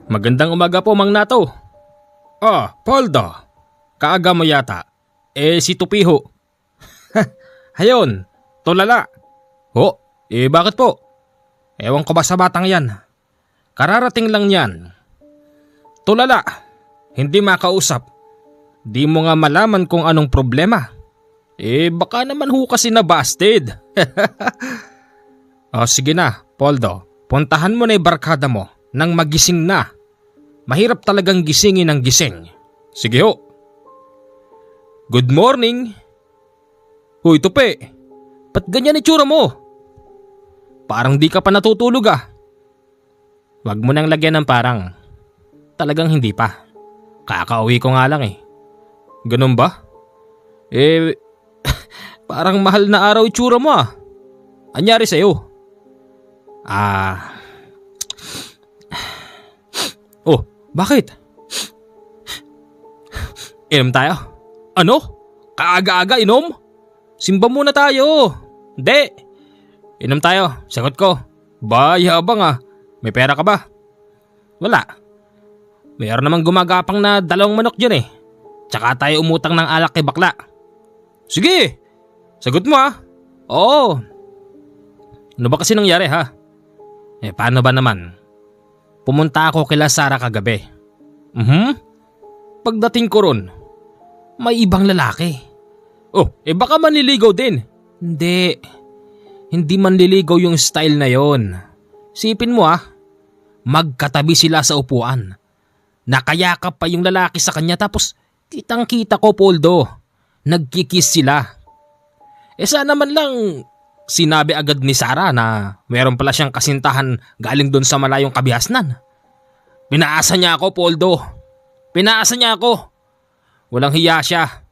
Magandang umaga po, Mang Nato. Poldo. Kaaga mo yata. Si Tupiho. Hayon, tulala. Bakit po? Ewan ko ba sa batang yan? Kararating lang yan. Tulala, hindi makausap. Di mo nga malaman kung anong problema. Baka naman ho kasi nabasted. Sige na, Poldo. Puntahan mo na yung barkada mo nang magising na. Mahirap talagang gisingin ng gising. Sige ho. Good morning. Huy, Tupi. Ba't ganyan itsura mo? Parang di ka pa natutulog ah. Wag mo nang lagyan ng parang. Talagang hindi pa. Kakauwi ko nga lang eh. Ganun ba? Parang mahal na araw itsura mo ah. Anyari sa'yo? Bakit? Inom tayo? Ano? Kaaga-aga inom? Simba muna tayo. Hindi. Inom tayo. Sagot ko. Yabang ah. May pera ka ba? Wala. Mayroon namang gumagapang na 2 manok dyan eh. Tsaka tayo umutang ng alak kay bakla. Sige. Sagot mo ah. Oo. Ano ba kasi nangyari ha? Paano ba naman? Pumunta ako kila Sara kagabi. Pagdating ko ron, may ibang lalaki. Baka manliligaw din. Hindi. Hindi manliligaw yung style na yon. Sipin mo magkatabi sila sa upuan. Nakayakap pa yung lalaki sa kanya tapos kitang kita ko, Poldo. Nagkikiss sila. Sana man lang sinabi agad ni Sara na meron pala siyang kasintahan galing doon sa malayong kabihasnan. Pinaasa niya ako, Poldo. Pinaasa niya ako. Walang hiya siya.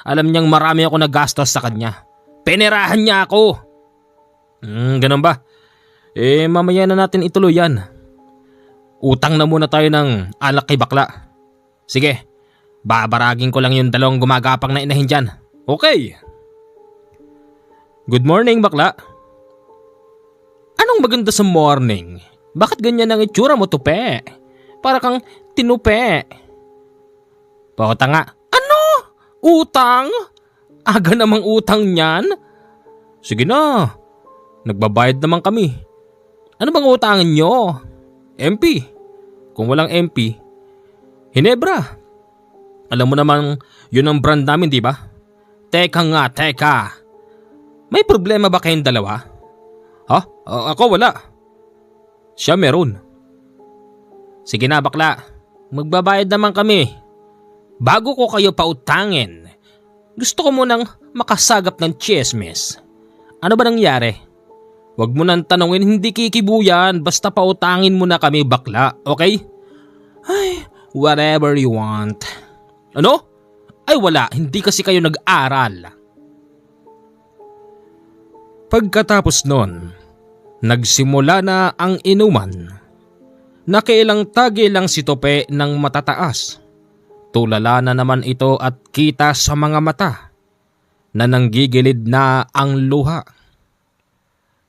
Alam niyang marami ako nagastos sa kanya. Penerahan niya ako. Ganun ba? Mamaya na natin ituloy yan. Utang na muna tayo ng alak kay bakla. Sige, babaragin ko lang yung 2 gumagapang na inahin dyan. Okay. Good morning, bakla. Anong maganda sa morning? Bakit ganyan ang itsura mo, Tupe? Para kang tinupe. Pautang nga. Ano? Utang? Aga namang utang niyan? Sige na. Nagbabayad naman kami. Ano bang utangan nyo? MP. Kung walang MP, Hinebra. Alam mo naman yun ang brand namin, di ba? Teka. May problema ba kayong dalawa? Ako wala. Siya meron. Sige na bakla, magbabayad naman kami. Bago ko kayo pautangin, gusto ko munang makasagap ng chismis. Ano ba nangyari? Huwag mo nang tanongin, hindi kikibuyan, basta pautangin mo na kami bakla, okay? Ay, whatever you want. Ano? Ay wala, hindi kasi kayo nag-aral. Pagkatapos nun, nagsimula na ang inuman. Nakiilang tagi lang si Tope ng matataas. Tulala na naman ito at kita sa mga mata na nanggigilid na ang luha.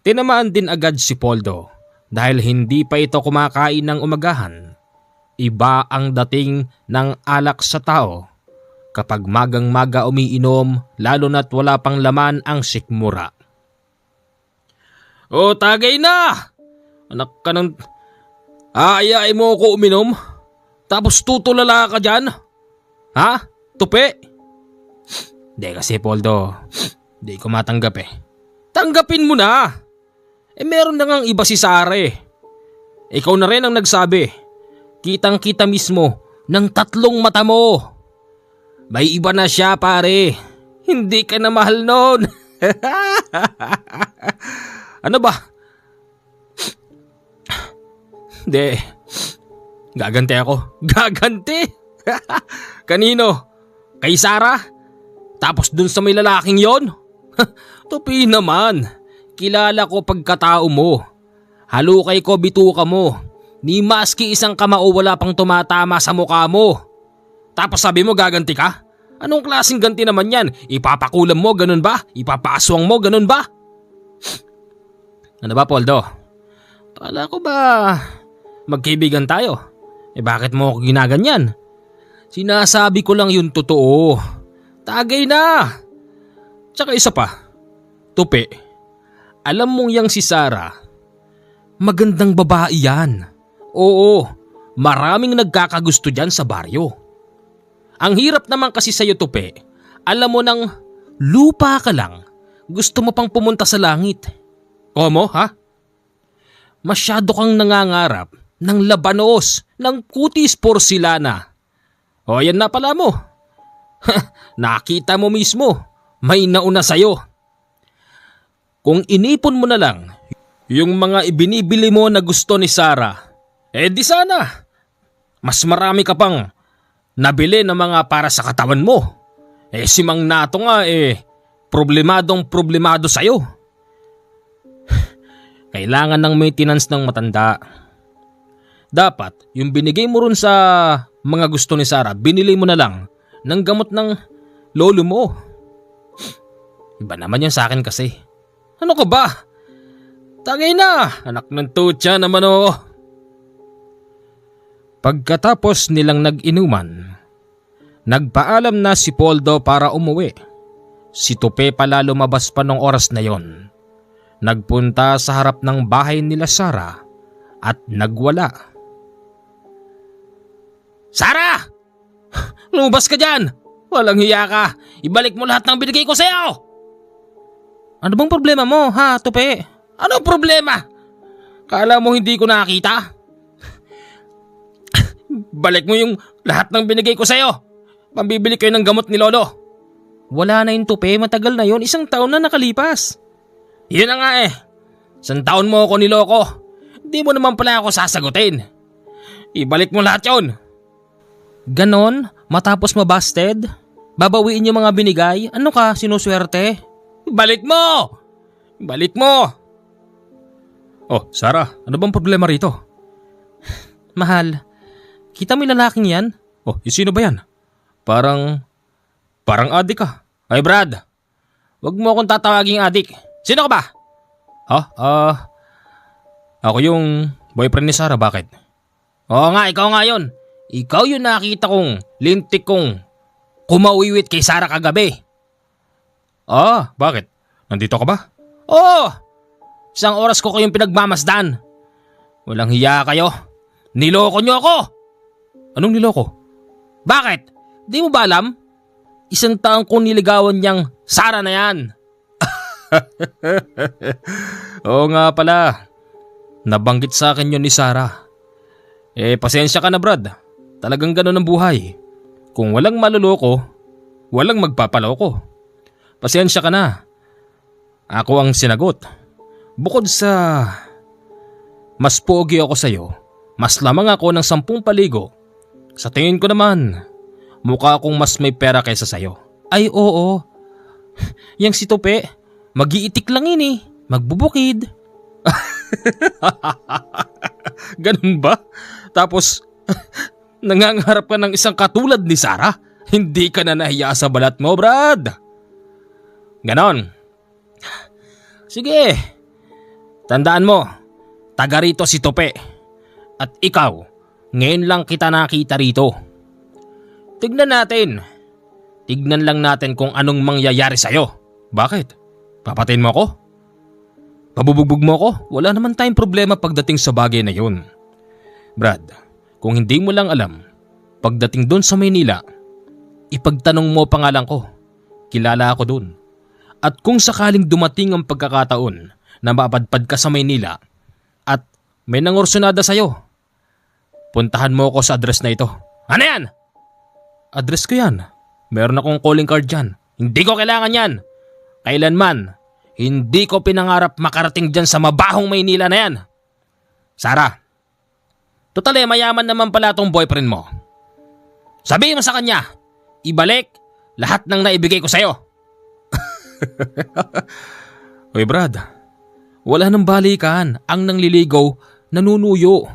Tinamaan din agad si Poldo dahil hindi pa ito kumakain ng umagahan. Iba ang dating ng alak sa tao kapag magang-maga umiinom lalo na't wala pang laman ang sikmura. Tagay na! Anak ka ng... Aayain mo ako uminom? Tapos tutulala ka dyan? Ha? Tupi? Hindi kasi, Poldo. Hindi ko matanggap eh. Tanggapin mo na! Meron na ngang iba si Sara eh. Ikaw na rin ang nagsabi. Kitang-kita mismo ng 3 mata mo. May iba na siya, pare. Hindi ka na mahal nun. Ano ba? Hindi. Gaganti ako. Gaganti? Kanino? Kay Sara? Tapos dun sa may lalaking yon? Tupi naman. Kilala ko pagkatao mo. Halukay ko bituka mo. Ni maski isang kamao wala pang tumatama sa mukha mo. Tapos sabi mo gaganti ka? Anong klaseng ganti naman yan? Ipapakulam mo, ganun ba? Ipapaaswang mo, ganun ba? Ano ba, Poldo? Kala ko ba magkaibigan tayo. Bakit mo ako ginaganyan? Sinasabi ko lang yung totoo. Tagay na! Tsaka isa pa, Tupi, alam mong yang si Sarah, magandang babae yan. Oo, maraming nagkakagusto dyan sa baryo. Ang hirap naman kasi sa'yo, Tupi, alam mo nang lupa ka lang, gusto mo pang pumunta sa langit. Komo, ha? Masyado kang nangangarap ng labanos, ng kutis porsilana. O yan na pala mo. Nakita mo mismo, may nauna sa'yo. Kung inipon mo na lang yung mga ibinibili mo na gusto ni Sarah, di sana. Mas marami ka pang nabili ng mga para sa katawan mo. Si Mang Nato nga problemado sa'yo. Kailangan ng maintenance ng matanda. Dapat yung binigay mo ron sa mga gusto ni Sarah, binili mo na lang ng gamot ng lolo mo. Iba naman yun sa akin kasi. Ano ka ba? Tagay na, anak ng tutya naman o. Pagkatapos nilang nag-inuman, nagpaalam na si Poldo para umuwi. Si Tupi pala lumabas pa nung oras na yon. Nagpunta sa harap ng bahay nila Sarah at nagwala. Sarah! Lumabas ka dyan! Walang hiya ka! Ibalik mo lahat ng binigay ko sa'yo! Ano bang problema mo, ha, Tupi? Anong problema? Kala mo hindi ko nakakita? Balik mo yung lahat ng binigay ko sa'yo. Pambibili kayo ng gamot ni Lolo. Wala na yun, Tupi. Matagal na yun. 1 taon na nakalipas. Yun na nga 1 taon mo ako niloko. Hindi mo naman pala ako sasagutin. Ibalik mo lahat yun. Ganon? Matapos mabusted? Babawiin yung mga binigay? Ano ka, sinuswerte? Balik mo! Balik mo! Oh, Sarah, ano bang problema rito? Mahal, kita mo yung lalaking yan? Oh, sino ba yan? Parang adik ka. Ay Brad, wag mo akong tatawaging adik. Sino ka ba? Ako yung boyfriend ni Sarah, bakit? Oo nga, ikaw nga yun. Ikaw yung nakita kong lintik kong kumauwiwit kay Sarah kagabi. Bakit? Nandito ka ba? Oo! 1 oras ko kayong pinagmamasdan. Walang hiya kayo. Niloko nyo ako! Anong niloko? Bakit? Di mo ba alam? 1 taon kong niligawan niyang Sarah na yan. Oo nga pala. Nabanggit sa akin yun ni Sarah. Pasensya ka na Brad. Talagang ganun ang buhay. Kung walang maluloko, walang magpapaloko. Pasensya ka na. Ako ang sinagot. Bukod sa mas pogi ako sa'yo, mas lamang ako ng 10 paligo. Sa tingin ko naman, mukha akong mas may pera kaysa sa'yo. Ay oo. Yang si Tupi, mag-iitik lang yun magbubukid. Ganun ba? Tapos, nangangarap ka ng isang katulad ni Sarah? Hindi ka na nahiya sa balat mo, Brad. Ganon. Sige. Tandaan mo, taga rito si Tupi. At ikaw, ngayon lang kita nakita rito. Tignan lang natin kung anong mangyayari sa'yo. Bakit? Papatayin mo ako? Pabubugbog mo ako? Wala naman tayong problema pagdating sa bagay na yun. Brad, kung hindi mo lang alam, pagdating doon sa Maynila, ipagtanong mo pangalan ko. Kilala ako doon. At kung sakaling dumating ang pagkakataon na mapadpad ka sa Maynila at may nangorsunada sa'yo, puntahan mo ako sa address na ito. Ano yan? Address ko yan. Meron akong calling card dyan. Hindi ko kailangan yan. Kailanman, hindi ko pinangarap makarating dyan sa mabahong Maynila na yan. Sarah, total mayaman naman pala tong boyfriend mo. Sabihin mo sa kanya, ibalik lahat ng naibigay ko sa'yo. Uy Brad, wala nang balikan. Ang nangliligaw, nanunuyo.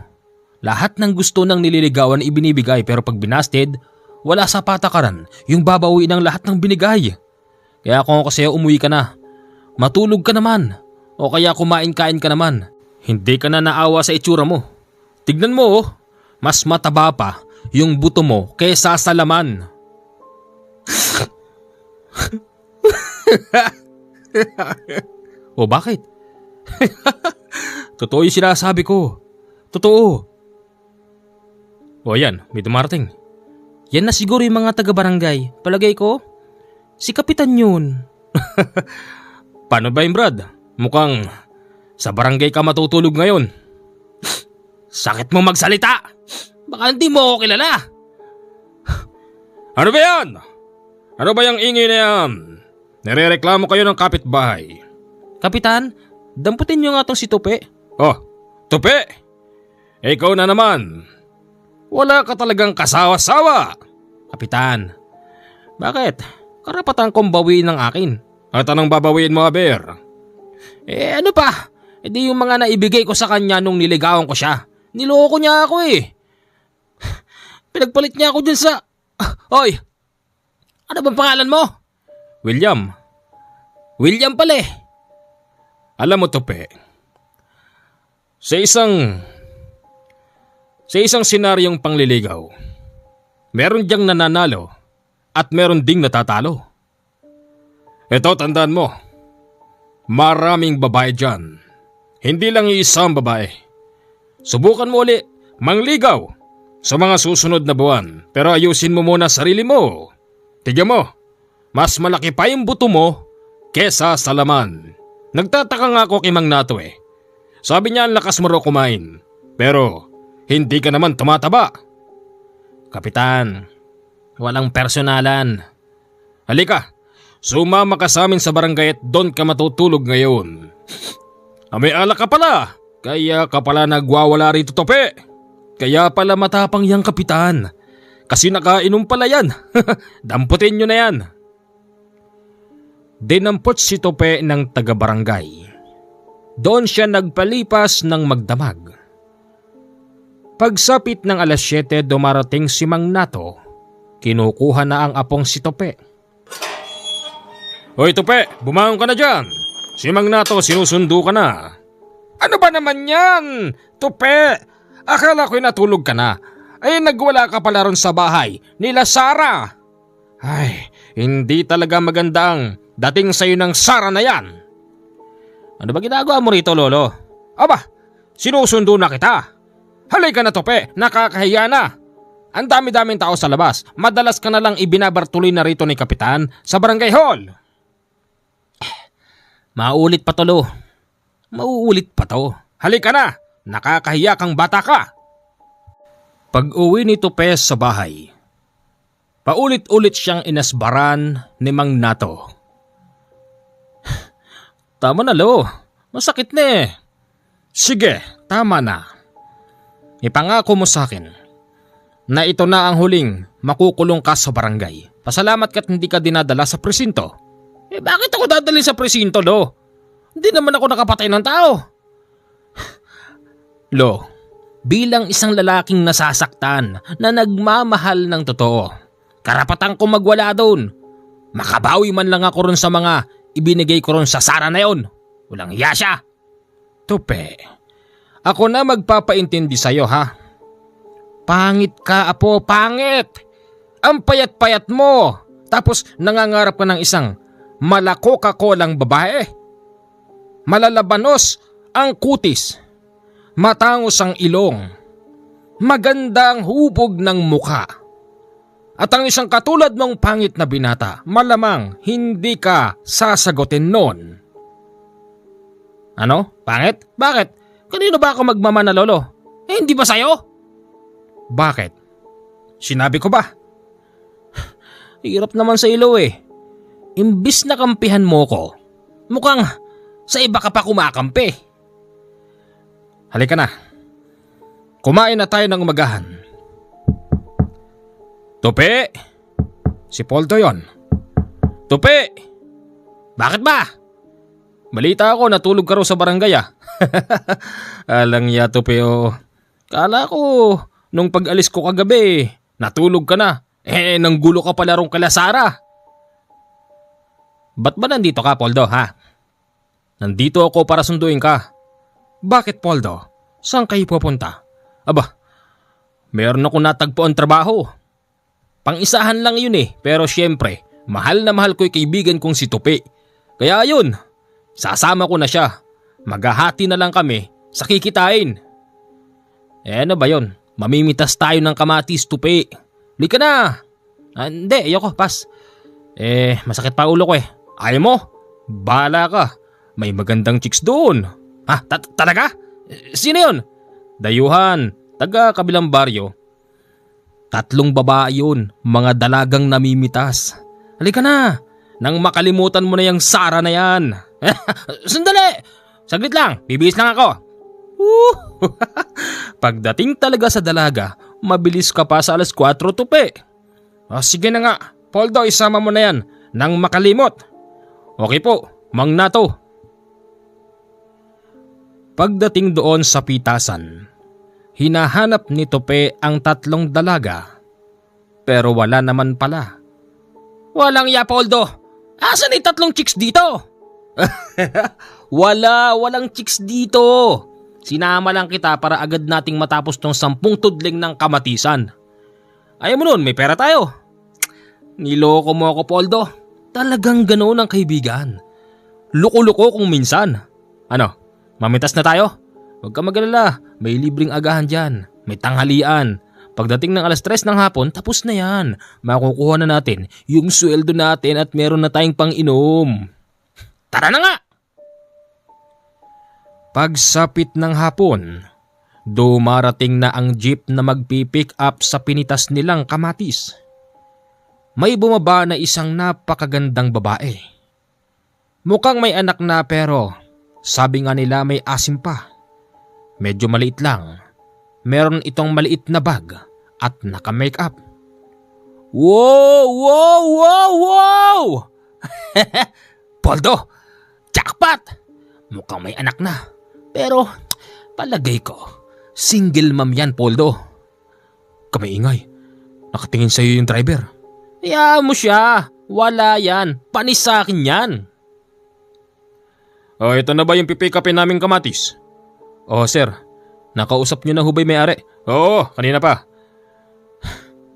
Lahat ng gusto ng nililigawan ibinibigay, pero pag binasted, wala sa patakaran yung babawi ng lahat ng binigay. Kaya kung ako sa'yo, umuwi ka na. Matulog ka naman. O kaya kumain-kain ka naman. Hindi ka na naawa sa itsura mo. Tignan mo, mas mataba pa yung buto mo kaysa sa laman. O bakit? Totoo yung sinasabi ko. Totoo. O yan, may dumarating. Yan na siguro yung mga taga-barangay. Palagay ko, si Kapitan yun. Paano ba yun, Brad? Mukhang sa barangay ka matutulog ngayon. Sakit mo magsalita. Baka hindi mo ako kilala. Ano ba yan? Ano ba yung ingay na yan? Nirereklamo kayo ng kapitbahay. Kapitan, damputin niyo nga tong si Tupe. Oh, Tupe! Ikaw na naman. Wala ka talagang kasawa-sawa. Kapitan, bakit? Karapatan kong bawiin ng akin. At anong babawiin mo, Aber? Ano pa? Hindi yung mga naibigay ko sa kanya nung niligawan ko siya. Niloko niya ako eh. Pinagpalit niya ako dyan sa... Hoy! Ano bang pangalan mo? William. William pala eh. Alam mo, Tupe, sa isang senaryong pangliligaw, meron diyang nananalo at meron ding natatalo. Ito, tandaan mo, maraming babae dyan. Hindi lang isang babae. Subukan mo uli mangligaw sa mga susunod na buwan, pero ayusin mo muna sarili mo. Tignan mo, mas malaki pa yung buto mo kesa sa laman. Nagtataka nga ako kay Mang Nato eh. Sabi niya ang lakas mo raw kumain, pero hindi ka naman tumataba. Kapitan, walang personalan. Halika, sumama ka sa amin sa barangay at doon ka matutulog ngayon. May alak ka pala, kaya ka pala nagwawala rito, Tope. Kaya pala matapang yang kapitan, kasi nakainom pala yan. Damputin nyo na yan. Dinampot si Tope ng taga-barangay. Doon siya nagpalipas ng magdamag. Pagsapit ng alas 7, dumarating si Mang Nato. Kinukuha na ang apong si Tope. Hoy Tope, bumangon ka na dyan. Si Mang Nato sinusundo ka na. Ano ba naman yan? Tope, akala ko'y natulog ka na. Ay nagwala ka pala ron sa bahay nila Sara. Ay, hindi talaga magandang dating sa'yo ng Sara na yan. Ano ba ginagawa mo rito, Lolo? Aba, sinusundo na kita. Halika na, Tope, nakakahiya na. Ang dami-daming tao sa labas. Madalas ka na lang ibinabartuloy na rito ni Kapitan sa barangay hall. Mauulit pa to, Lo. Mauulit pa to. Halika na, nakakahiya kang bata ka. Pag-uwi ni Tope sa bahay, paulit-ulit siyang inasbaran ni Mang Nato. Tama na, Lo. Masakit na eh. Sige, tama na. Ipangako mo sa akin na ito na ang huling makukulong ka sa barangay. Pasalamat ka't hindi ka dinadala sa presinto. Bakit ako dadalhin sa presinto, Lo? Hindi naman ako nakapatay ng tao. Lo, bilang isang lalaking nasasaktan na nagmamahal ng totoo, karapatan ko magwala doon. Makabawi man lang ako ron sa mga ibinigay ko ron sa Sara na yon. Walang hiya siya. Tope, ako na magpapaintindi sa'yo ha. Pangit ka, apo, pangit. Ang payat-payat mo. Tapos nangangarap ka ng isang malakokakolang babae. Malalabanos ang kutis. Matangos ang ilong. Maganda ang hubog ng mukha. At ang isang katulad mong pangit na binata, malamang hindi ka sasagutin nun. Ano? Pangit? Bakit? Kanino ba ako magmamana, Lolo? Hindi ba sa'yo? Bakit? Sinabi ko ba? Hirap naman sa ilo eh. Imbis na kampihan mo ko, mukhang sa iba ka pa kumakampi. Halika na. Kumain na tayo ng umagahan. Tope! Si Poldo yon. Tope! Bakit ba? Balita ako natulog ka raw sa barangay ah. Alang ya, Tope oh. Kala ko nung pag-alis ko kagabi natulog ka na. Nanggulo ka pala rong kala Sara. Ba't ba nandito ka, Poldo ha? Nandito ako para sunduin ka. Bakit, Poldo? Saan kayo pupunta? Aba, meron ako natagpuan trabaho. Pang-isahan lang yun pero syempre, mahal na mahal ko yung kaibigan kong si Tupi. Kaya ayun, sasama ko na siya. Maghahati na lang kami sa kikitain. Ano ba yun? Mamimitas tayo ng kamatis, Tupi. Lika na. Hindi, ayoko, pas. Masakit pa ulo ko Ayaw mo? Bahala ka. May magandang chicks doon. Ha? Talaga? Sino yun? Dayuhan, taga kabilang baryo. 3 babae yun, mga dalagang namimitas. Halika na, nang makalimutan mo na yung Sara na yan. Sandali! Saglit lang, bibihis lang ako. Pagdating talaga sa dalaga, mabilis ka pa sa alas 4, Tupi. Sige na nga, Poldo, isama mo na yan, nang makalimot. Okay po, Mang Nato. Pagdating doon sa pitasan, hinahanap ni Tupi ang 3 dalaga. Pero wala naman pala. Walang ya, Poldo. Asan ay 3 chicks dito? Walang chicks dito. Sinama lang kita para agad nating matapos tong 10 tudling ng kamatisan. Ayaw mo nun, may pera tayo. Niloko mo ako, Poldo. Talagang ganoon ang kaibigan. Luko-luko kung minsan. Ano, mamitas na tayo? Huwag ka mag-alala, may libreng agahan dyan. May tanghalian. Pagdating ng alas 3 ng hapon, tapos na yan. Makukuha na natin yung sweldo natin at meron na tayong pang-inom. Tara na nga! Pagsapit ng hapon, dumarating na ang jeep na magpipick up sa pinitas nilang kamatis. May bumaba na isang napakagandang babae. Mukhang may anak na pero sabi nga nila may asim pa. Medyo maliit lang. Meron itong maliit na bag at naka-makeup. Wow! Poldo, jackpot! Mukhang may anak na. Pero palagay ko, single mom yan, Poldo. Kamaingay, nakatingin sa'yo yung driver. Hayaan mo siya, wala yan, panis sa akin yan. Ito na ba yung pipick upin naming kamatis? Sir, nakausap niyo na hubay may-ari? Oo, kanina pa.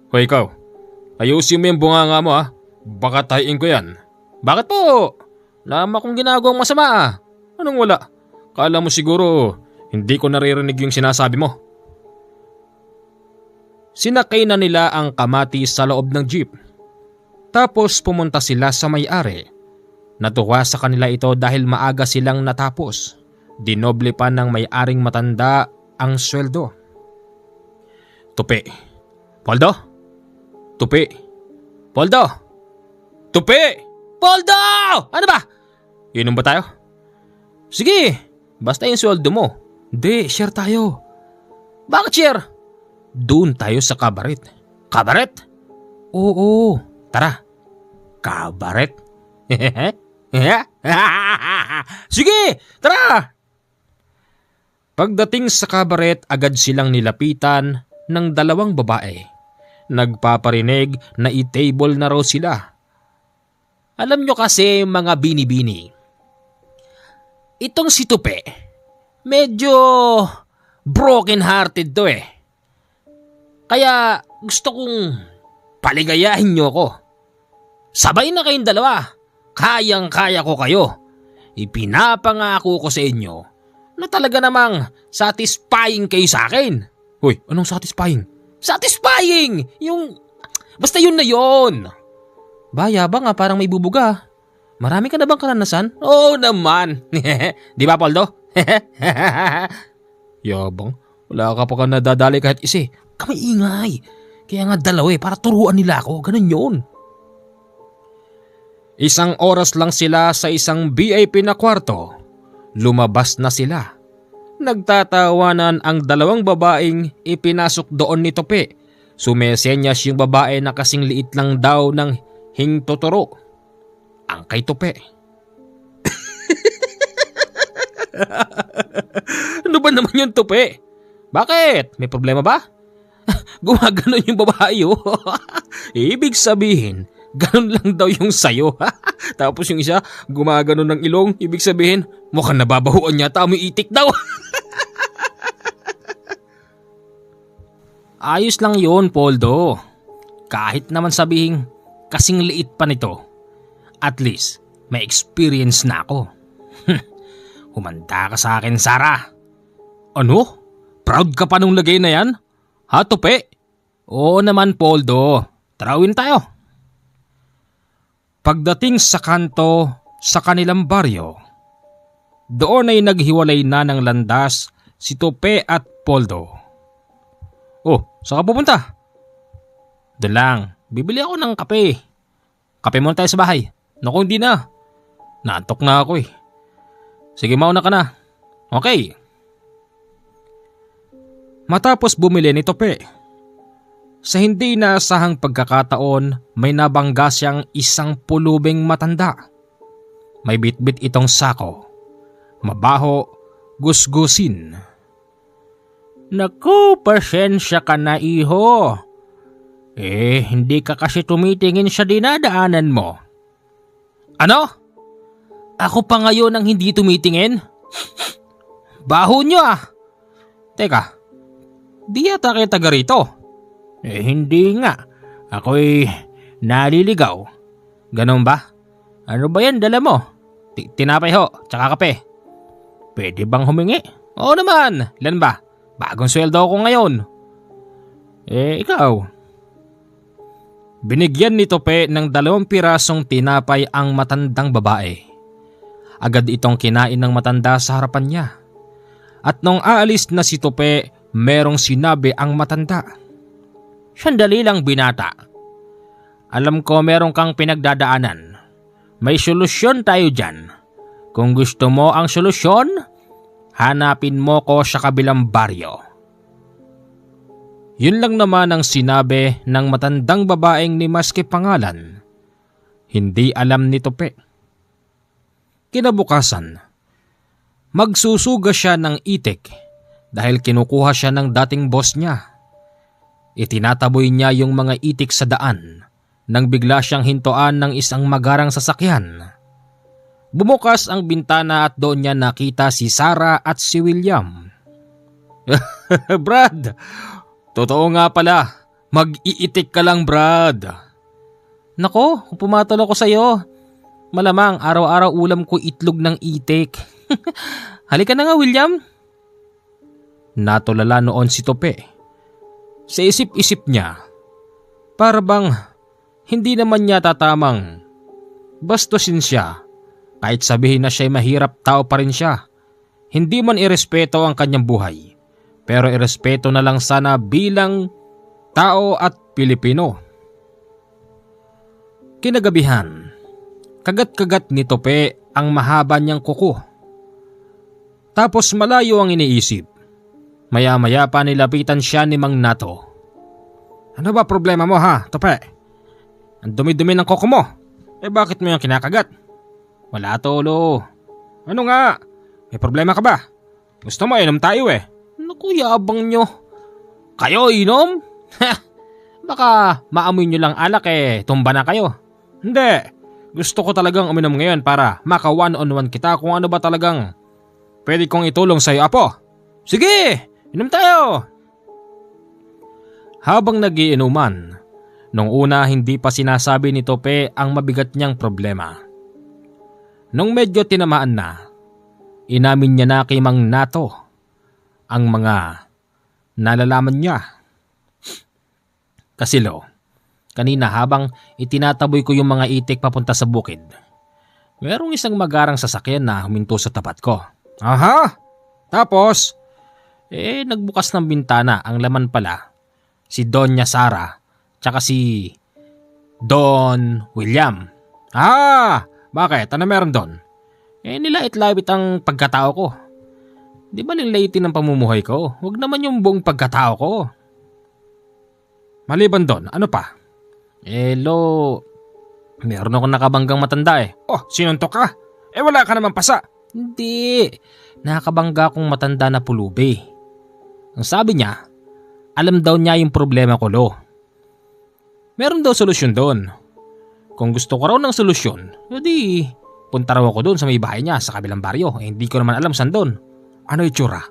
Hoy ikaw, ayusin mo yung bunganga mo baka tahiin ko yan. Bakit po? Lama kong ginagawang masama Anong wala? Kala mo siguro hindi ko naririnig yung sinasabi mo. Sinakay na nila ang kamatis sa loob ng jeep. Tapos pumunta sila sa may-ari. Natuwa sa kanila ito dahil maaga silang natapos. Dinoble pa ng may-aring matanda ang sweldo. Tupi. Poldo? Tupi. Poldo? Tupi! Poldo! Ano ba? Inom ba tayo? Sige, basta yung sweldo mo. Hindi, share tayo. Bakit share? Doon tayo sa kabaret. Kabaret? Oo, tara. Kabaret? Sige, tara! Pagdating sa kabaret, agad silang nilapitan ng 2 babae. Nagpaparinig na i-table na raw sila. Alam nyo kasi mga bini-bini, itong si Tupi, medyo broken hearted to Kaya gusto kong paligayahin nyo ako. Sabay na kayong 2. Kayang-kaya ko kayo. Ipinapangako ko sa inyo na talaga namang satisfying kayo sa akin. Hoy, anong satisfying? Satisfying! Basta yun na yun. Bayabang parang may bubuga. Marami ka na bang karanasan? Oo naman. Di ba, Poldo? Yabang, wala ka pa ka nadadali kahit isa. Kami ingay. Kaya nga 2 para turuan nila ako. Ganun yun. 1 oras lang sila sa isang VIP na kwarto. Lumabas na sila. Nagtatawanan ang 2 babaeng ipinasok doon ni Tupi. Sumesenyas yung babae na kasing liit lang daw ng hingtotoro. Ang kay Tupi. Ano ba naman yung Tupi? Bakit? May problema ba? Gumaganon yung babae Ibig sabihin, ganun lang daw yung sayo. Tapos yung isa, gumaganon ng ilong. Ibig sabihin, mukhang nababahuan yata, may itik daw. Ayos lang yun, Poldo. Kahit naman sabihin kasing liit pa nito, at least may experience na ako. Humanda ka sa akin, Sarah. Ano? Proud ka pa nung lagay na yan? Ha, Tope? Oo naman, Poldo. Tarawin tayo. Pagdating sa kanto sa kanilang baryo, doon ay naghiwalay na ng landas si Tope at Poldo. Oh, saan ka pupunta? Doon lang, bibili ako ng kape. Kape muna tayo sa bahay. Naku, hindi na. Naantok na ako eh. Sige, mauna ka na. Okay. Matapos bumili ni Tope, sa hindi inaasahang pagkakataon may nabangga siyang isang pulubing matanda. May bitbit itong sako. Mabaho, gusgusin. Naku, pasensya ka na, iho. Hindi ka kasi tumitingin sa dinadaanan mo. Ano? Ako pa ngayon ang hindi tumitingin? Baho nyo ah. Teka, di yata kayo taga rito. Hindi nga. Ako'y naliligaw. Ganon ba? Ano ba yan dala mo? Tinapay ho, tsaka kape. Pwede bang humingi? Oo naman. Ilan ba? Bagong sweldo ako ngayon. Ikaw? Binigyan ni Tope ng 2 pirasong tinapay ang matandang babae. Agad itong kinain ng matanda sa harapan niya. At nung aalis na si Tope, merong sinabi ang matanda. Sandali lang, binata. Alam ko meron kang pinagdadaanan. May solusyon tayo dyan. Kung gusto mo ang solusyon, hanapin mo ko sa kabilang baryo. Yun lang naman ang sinabi ng matandang babaeng ni maski pangalan. Hindi alam ni Tope. Kinabukasan, magsusuga siya ng itik dahil kinukuha siya ng dating boss niya. Itinataboy niya yung mga itik sa daan nang bigla siyang hintuan ng isang magarang sasakyan. Bumukas ang bintana at doon niya nakita si Sarah at si William. Brad, totoo nga pala, mag-iitik ka lang, Brad. Nako, kung pumatol ako sa'yo, malamang araw-araw ulam ko itlog ng itik. Halika na nga, William. Natulala noon si Tope. Sa isip-isip niya, para bang hindi naman niya tatamang bastusin siya. Kahit sabihin na siya'y mahirap, tao pa rin siya. Hindi man irespeto ang kanyang buhay, pero irespeto na lang sana bilang tao at Pilipino. Kinagabihan, kagat-kagat ni Tope ang mahaba niyang kuko. Tapos malayo ang iniisip. Maya-maya pa nilapitan siya ni Mang Nato. Ano ba problema mo ha, Tope? Ang dumi-dumi ng kuko mo. Bakit mo yung kinakagat? Wala, Tolo. Ano nga? May problema ka ba? Gusto mo inom tayo eh. Naku, yabang nyo. Kayo inom? Baka maamoy nyo lang alak tumba na kayo. Hindi. Gusto ko talagang uminom ngayon para maka one-on-one kita kung ano ba talagang pwede kong itulong sa'yo, Apo. Sige, inom tayo. Habang nagiinuman, nung una hindi pa sinasabi ni Tope ang mabigat niyang problema. Nung medyo tinamaan na, inamin niya na kay Mang Nato ang mga nalalaman niya. Kasi kanina habang itinataboy ko yung mga itik papunta sa bukid, merong isang magarang sasakyan na huminto sa tapat ko. Aha! Tapos, nagbukas ng bintana, ang laman pala, si Doña Sara, tsaka si Don William. Bakit? Ano meron doon? Nilait-labit ang pagkatao ko. Di ba nilaitin ang pamumuhay ko? Huwag naman yung buong pagkatao ko. Maliban doon, ano pa? Meron akong nakabanggang matanda Oh, sinuntok ka? Wala ka naman pasa. Hindi. Nakabangga akong matanda na pulubi. Ang sabi niya, alam daw niya yung problema ko, Meron daw solusyon doon. Kung gusto ko raw ng solusyon, edi punta raw ako doon sa may bahay niya sa kabilang baryo. Hindi ko naman alam saan doon. Ano itsura?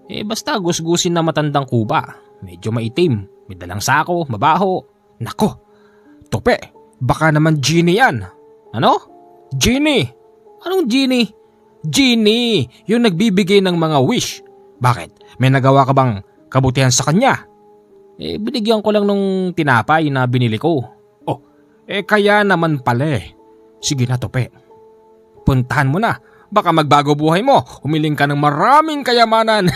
Basta gusgusin na matandang kuba. Medyo maitim, may dalang sako, mabaho. Nako, Tope, baka naman genie yan. Ano? Genie? Anong genie? Genie, yung nagbibigay ng mga wish. Bakit? May nagawa ka bang kabutihan sa kanya? Binigyan ko lang nung tinapay na binili ko. Oh, kaya naman pala eh. Sige na Tope, puntahan mo na. Baka magbago buhay mo, humiling ka ng maraming kayamanan.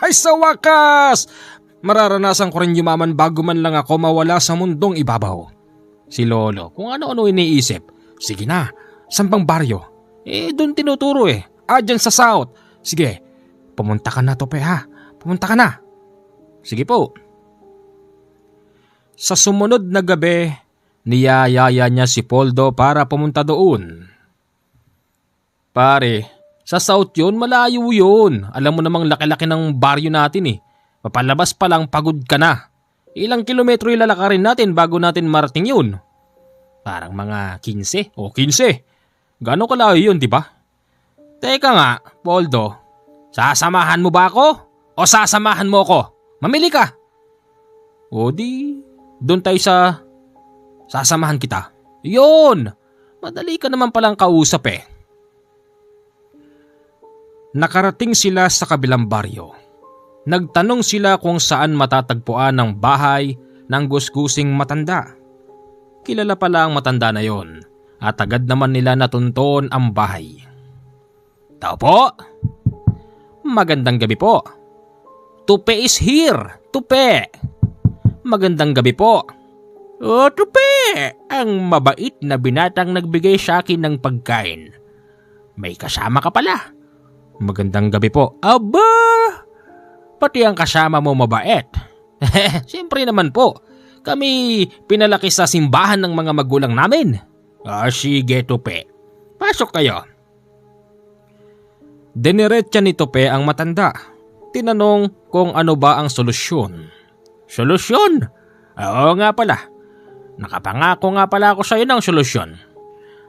Ay sa wakas! Mararanasan ko rin yumaman bago man lang ako mawala sa mundong ibabaw. Si Lolo, kung ano-ano iniisip. Sige na, saan bang baryo? Doon tinuturo eh. Dyan sa south. Sige, pumunta ka na Tope ha. Pumunta ka na. Sige po. Sa sumunod na gabi, niyayaya niya si Poldo para pumunta doon. Pare, sa south yun, malayo yun. Alam mo namang laki-laki ng baryo natin eh. Papalabas pa lang pagod ka na. Ilang kilometro ilalakarin natin bago natin marating yun? Parang mga 15 o 15. Gano'ng kalayo yun, di ba? Teka nga, Poldo. Sasamahan mo ba ako? O sasamahan mo ako? Mamili ka. O di, doon tayo sa sasamahan kita. Yun! Madali ka naman palang kausap eh. Nakarating sila sa kabilang baryo. Nagtanong sila kung saan matatagpuan ang bahay ng gusgusing matanda. Kilala pala ang matanda na yon at agad naman nila natunton ang bahay. Tao po! Magandang gabi po. Tupe is here! Tupe! Magandang gabi po. Oh, Tupe! Ang mabait na binatang nagbigay sa akin ng pagkain. May kasama ka pala. Magandang gabi po. Aba! Pati ang kasama mo mabait. Siyempre naman po. Kami pinalaki sa simbahan ng mga magulang namin. Sige Tupe. Pasok kayo. Diniretsa ni Tupe ang matanda. Tinanong kung ano ba ang solusyon. Solusyon? Oo nga pala. Nakapangako nga pala ako sa iyo ng solusyon.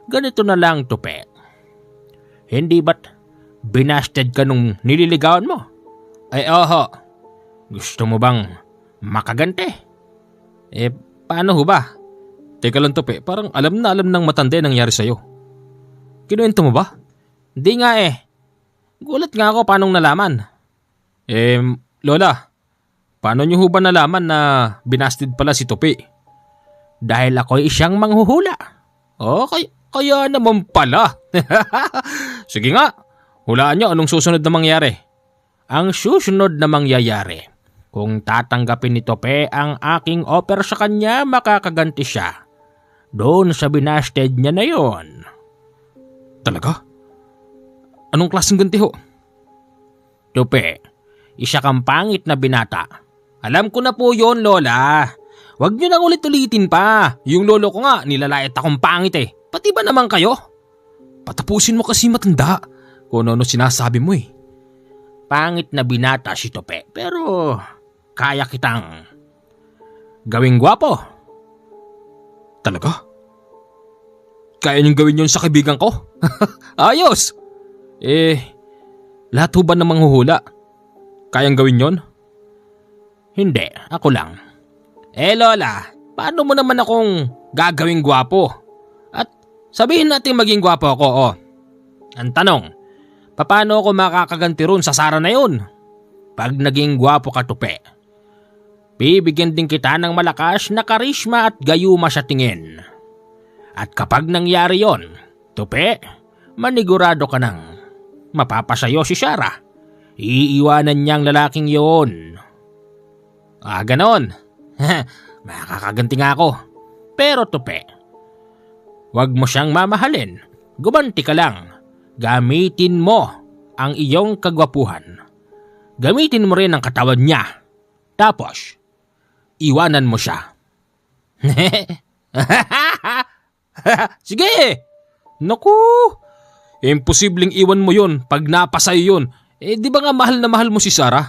Ganito na lang Tupe. Hindi ba't binasted ka nung nililigawan mo? Ay oho. Gusto mo bang makagante? Paano ho ba? Teka lang Tupe, parang alam na alam ng matanda nangyari sa'yo. Kinuwento mo ba? Hindi nga eh. Gulat nga ako paanong nalaman. Lola, paano niyo ho ba nalaman na binasted pala si Tupi? Dahil ako'y isang manghuhula. Kaya naman pala. Sige nga, hulaan niyo anong susunod na mangyari. Ang susunod na mangyayari, kung tatanggapin ni Tupi ang aking offer sa kanya, makakaganti siya doon sa binasted niya na yon. Talaga? Anong klaseng ganti ho? Tupi, isa kang pangit na binata. Alam ko na po yon, Lola. Huwag niyo nang ulit-ulitin pa. Yung lolo ko nga, nilalait akong pangit eh. Pati ba naman kayo? Patapusin mo kasi matanda. Kung ano sinasabi mo eh. Pangit na binata si Tupi, pero kaya kitang gawing gwapo. Talaga? Kaya niyong gawin yun sa kaibigan ko? Ayos! Lahat ho ba ng manghuhula? Kayang gawin yon? Hindi, ako lang. Lola, paano mo naman akong gagawing gwapo? At sabihin natin maging gwapo ako, Ang tanong, paano ako makakaganti ron sa Sara na yun? Pag naging gwapo ka, Tupi, bibigyan din kita ng malakas na karisma at gayuma sa tingin. At kapag nangyari yon, Tupi, manigurado ka nang mapapasayo si Sara. Iiwanan niyang lalaking yon. Ganon. Makakaganti nga ako. Pero Tupi, wag mo siyang mamahalin. Gumanti ka lang. Gamitin mo ang iyong kagwapuhan. Gamitin mo rin ang katawan niya. Tapos, iwanan mo siya. Sige! Naku! Imposibleng iwan mo yun pag napasay yun. Di ba nga mahal na mahal mo si Sara?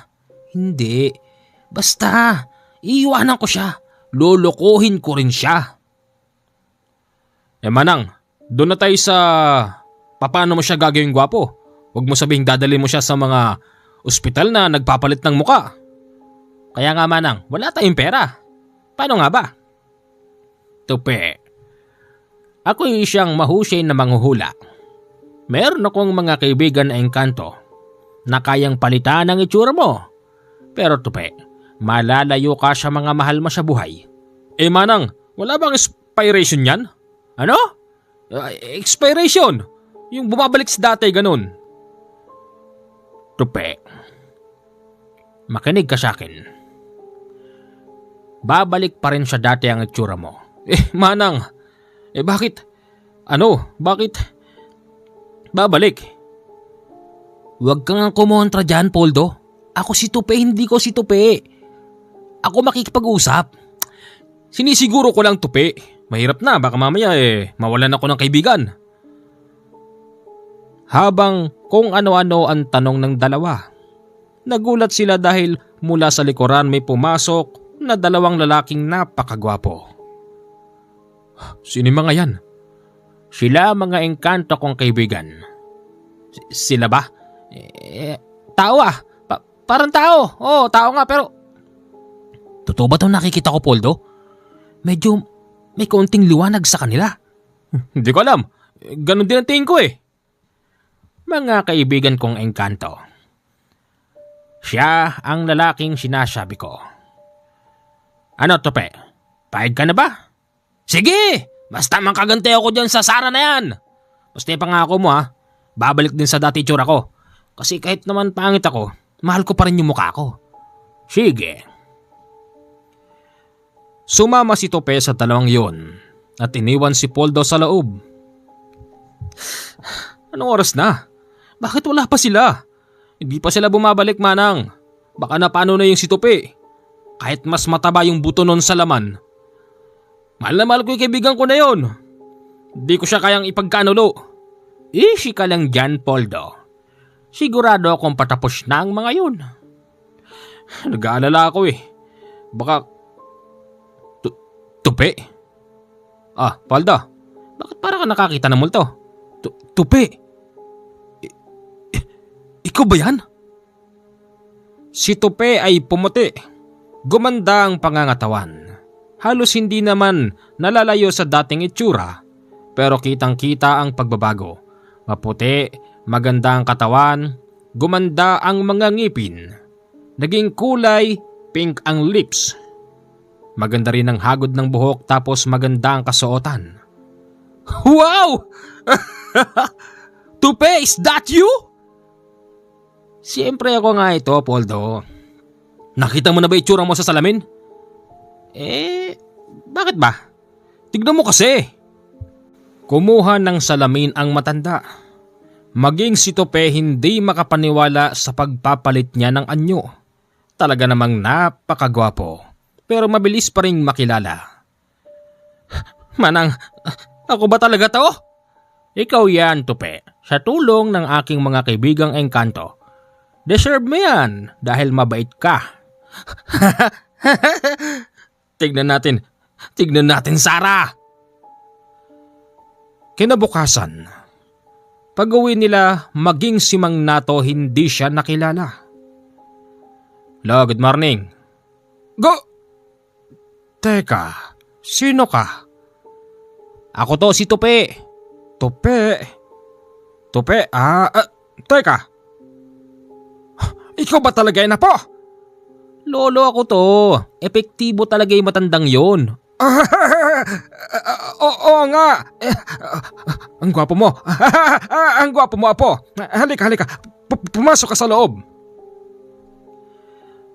Hindi. Basta, iiwanan ko siya. Lolokohin ko rin siya. Manang, doon na tayo sa paano mo siya gagawing gwapo. Huwag mo sabihing dadalhin mo siya sa mga ospital na nagpapalit ng muka. Kaya nga Manang, wala tayong pera. Paano nga ba? Tupi, ako'y siyang mahusay na manghuhula. Meron akong mga kaibigan na engkanto na kayang palitan ang itsura mo. Pero Tupi, malalayo ka sa mga mahal mo sa buhay. Manang, wala bang expiration yan? Ano? Expiration? Yung bumabalik sa dati, ganun. Tupi, makinig ka sa akin. Babalik pa rin sa dati ang itsura mo. Manang, bakit? Bakit? Babalik? Huwag kang kumontra dyan, Poldo. Ako si Tupi, hindi ko si Tupi. Ako makikipag-usap. Sinisiguro ko lang, Tupi. Mahirap na, baka mamaya mawalan ako ng kaibigan. Habang kung ano-ano ang tanong ng dalawa, nagulat sila dahil mula sa likuran may pumasok na dalawang lalaking napakagwapo. Sino mga yan? Sila mga engkanto kong kaibigan. Sila ba? Tao ah. Parang tao. Oo, tao nga pero... Totoo ba itong nakikita ko, Poldo? Medyo may kaunting liwanag sa kanila. Hindi ko alam. Ganon din ang tingin ko Mga kaibigan kong engkanto. Siya ang lalaking sinasabi ko. Ano, Tupi? Pahig ka na ba? Sige! Basta mangkaganti ako dyan sa Sara na yan. Basta pangako mo babalik din sa dati itsura ko. Kasi kahit naman pangit ako, mahal ko pa rin yung mukha ko. Sige. Sumama si Tupi sa dalawang yun at iniwan si Poldo sa loob. Anong oras na? Bakit wala pa sila? Hindi pa sila bumabalik, Manang. Baka na paano na yung si Tupi. Kahit mas mataba yung buto nun sa laman. Mahal na mahal ko yung kaibigan ko na yun. Hindi ko siya kayang ipagkanulo. Easy ka lang dyan, Poldo. Sigurado akong patapos na ang mga yun. Nag-aalala ako Baka... Tupi? Poldo. Bakit para ka nakakita ng multo? Tupi? Ikaw ba yan? Si Tupi ay pumuti. Gumanda ang pangangatawan. Halos hindi naman nalalayo sa dating itsura, pero kitang-kita ang pagbabago. Maputi, maganda ang katawan, gumanda ang mga ngipin. Naging kulay pink ang lips. Maganda rin ang hagod ng buhok tapos maganda ang kasuotan. Wow! Tupi, is that you? Siyempre ako nga ito, Poldo. Nakita mo na ba itsura mo sa salamin? Bakit ba? Tignan mo kasi. Kumuha ng salamin ang matanda. Maging si Tupi hindi makapaniwala sa pagpapalit niya ng anyo. Talaga namang napakagwapo. Pero mabilis pa ring makilala. Manang, ako ba talaga to? Ikaw yan, Tupi. Sa tulong ng aking mga kaibigang engkanto. Deserve mo yan dahil mabait ka. Tignan natin, Sara. Kinabukasan, pag-uwi nila maging si Mang Nato hindi siya nakilala. Hello, good morning. Teka, sino ka? Ako to, si Tupi. Tupi, teka. Ikaw ba talaga yun, Apo? Lolo, ako to. Epektibo talaga yung matandang yon. Oo nga. Ang gwapo mo. Ang gwapo mo, Apo. Halika. Pumasok ka sa loob.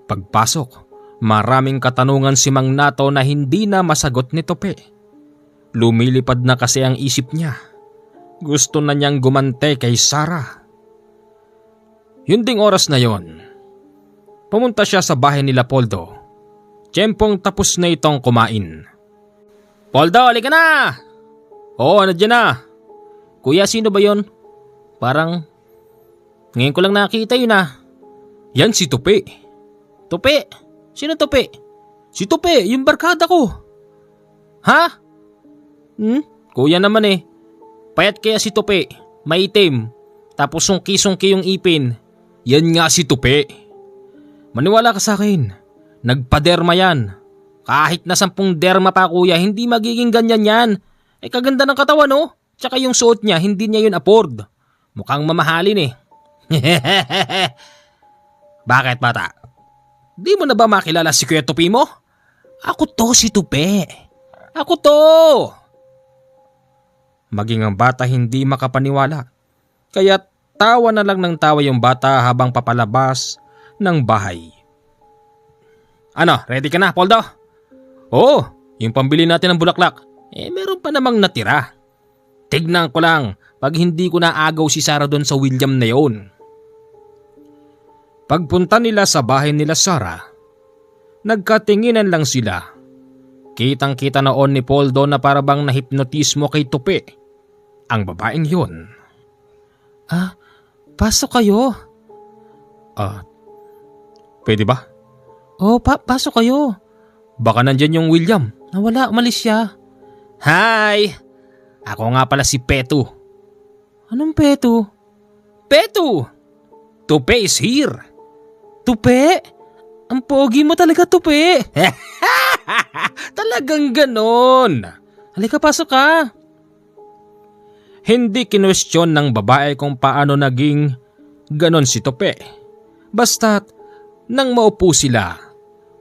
Pagpasok, maraming katanungan si Mang Nato na hindi na masagot ni Tupi. Lumilipad na kasi ang isip niya. Gusto na niyang gumante kay Sara. Yun ding oras na yon, pumunta siya sa bahay nila Poldo. Tiyempong tapos na itong kumain. Poldo, halika na! Oo, nandiyan na. Kuya, sino ba yon? Parang ngayon ko lang nakita yun Yan si Tupi. Tupi? Sino Tupi? Si Tupi, yung barkada ko. Ha? Kuya naman Payat kaya si Tupi, maitim, tapos sungki-sungki yung ipin. Yan nga si Tupi. Maniwala ka sa akin. Nagpa-derma yan. Kahit na 10 derma pa kuya, hindi magiging ganyan yan. Kaganda ng katawan no? Tsaka yung suot niya, hindi niya yun afford. Mukhang mamahalin eh. Bakit bata? Di mo na ba makilala si Kuya Tupi mo? Ako to si Tupi. Ako to! Maging ang bata hindi makapaniwala. Kaya tawa na lang ng tawa yung bata habang papalabas ng bahay. Ano, ready ka na, Poldo? Oo, yung pambili natin ng bulaklak. Meron pa namang natira. Tignan ko lang pag hindi ko naagaw si Sarah doon sa William na yon. Pagpunta nila sa bahay nila Sarah, nagkatinginan lang sila. Kitang-kita noon ni Poldo na parabang nahipnotismo kay Tupi, ang babaeng yun. Pasok kayo. Pwede ba? Pasok kayo. Baka nandyan yung William. Nawala, umalis siya. Hi! Ako nga pala si Petu. Anong Petu? Petu! Tupi is here. Tupi? Ang pogi mo talaga, Tupi. Talagang ganon. Halika, pasok ka. Hindi kinwestiyon ng babae kung paano naging ganon si Tupi. Basta't nang maupo sila,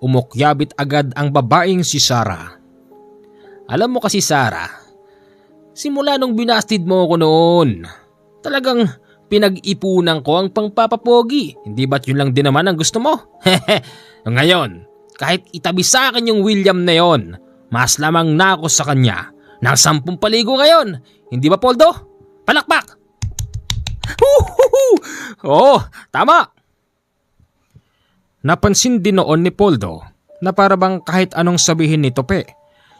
umukyabit agad ang babaeng si Sarah. Alam mo kasi Sarah, simula nung binastid mo ako noon, talagang pinag-ipunan ko ang pangpapapogi. Hindi ba't yun lang din naman ang gusto mo? Ngayon, kahit itabi sa akin yung William na yon, mas lamang na ako sa kanya ng 10 paligo ngayon. Hindi ba, Poldo? Palakpak! Oo, tama! Napansin din noon ni Poldo na parabang kahit anong sabihin ni Tupi,